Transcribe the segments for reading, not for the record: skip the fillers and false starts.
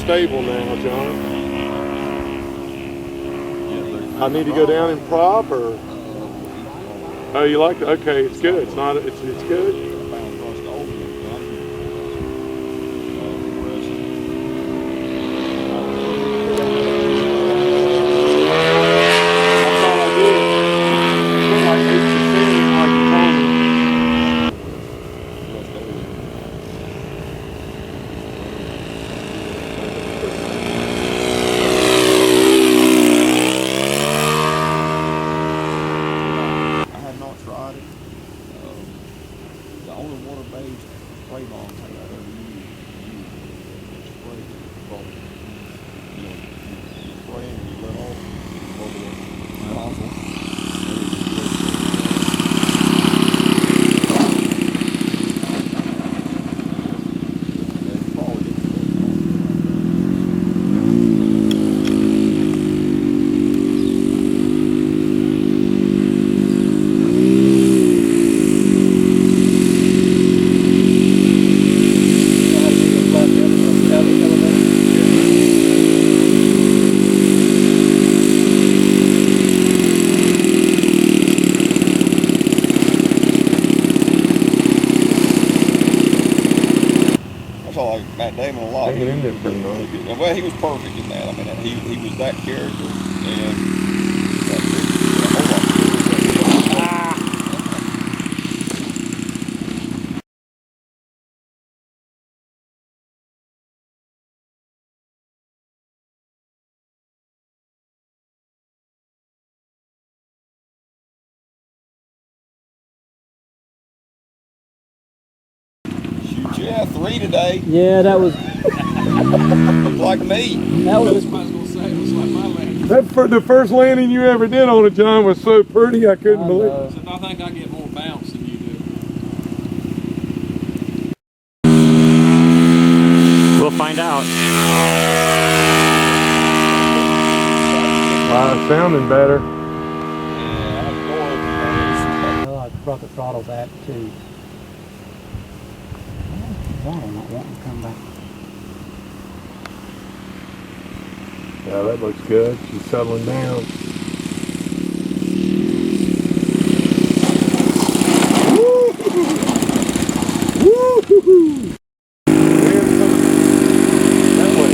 stable now, John. I need to go down in prop, or? Oh, you like it? Okay, it's good. It's not. It's good. Well, he was perfect in that. I mean, he was that character, and shoot, yeah, 3 today. Yeah, that was like me. That was. That for the first landing you ever did on it, John, was so pretty I couldn't believe it. I think I get more bounce than you do. We'll find out. Wow, it's sounding better. Oh, I brought the throttle back too. Throttle not wanting to come back. Yeah, that looks good. She's settling down. Woo-hoo-hoo! Woo-hoo-hoo! That way.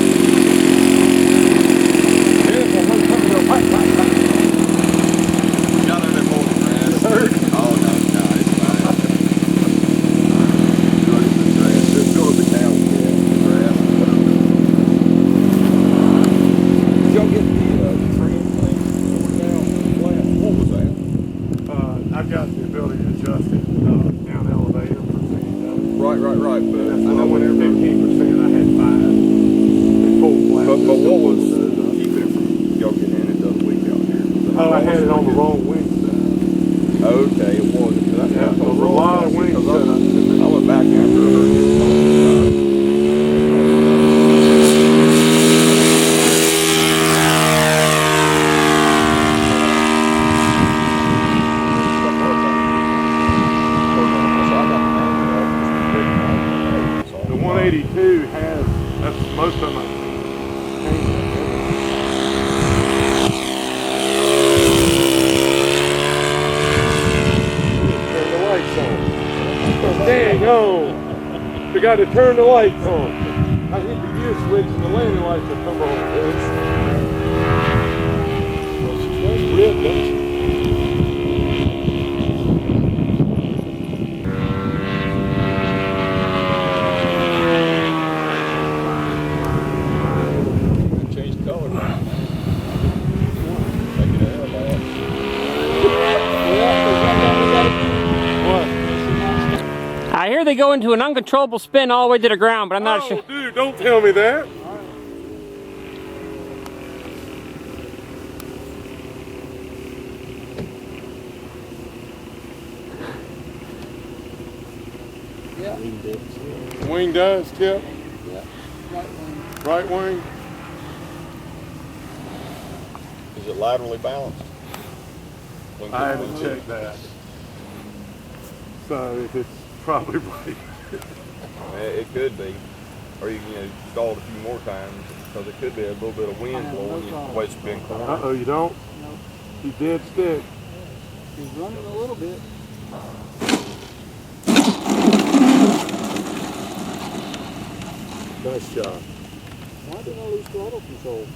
Y'all know they're holding grass. Oh, no, it's fine. Just go to the cow grass. Y'all get the trim thing down flat. What was that? I've got the ability to adjust it down elevator percentage. Right. But I know when they're 15%, I had 5. Full flat. But what was keeping it from y'all getting in it the other week out here? Oh, I had it on the wrong wing side. Okay, it was. Yeah, a lot of wing setup. I went back after her. The 182 has, that's most of them. Turn the lights on. Dang on. Forgot to turn the lights on. I hit the gear switch and the landing lights will come on. Well, she's running red, doesn't she? I hear they go into an uncontrollable spin all the way to the ground, but I'm not sure. Dude, don't tell me that. Yeah. Wing does tip? Yeah. Right wing. Right wing? Is it laterally balanced? I haven't checked that. So it's probably right. It could be. Or you can stall it a few more times because it could be a little bit of wind blowing you the way it's been cornered. Uh-oh, you don't? No, He's dead stick. he's running a little bit. Nice shot. Why didn't I lose throttle control?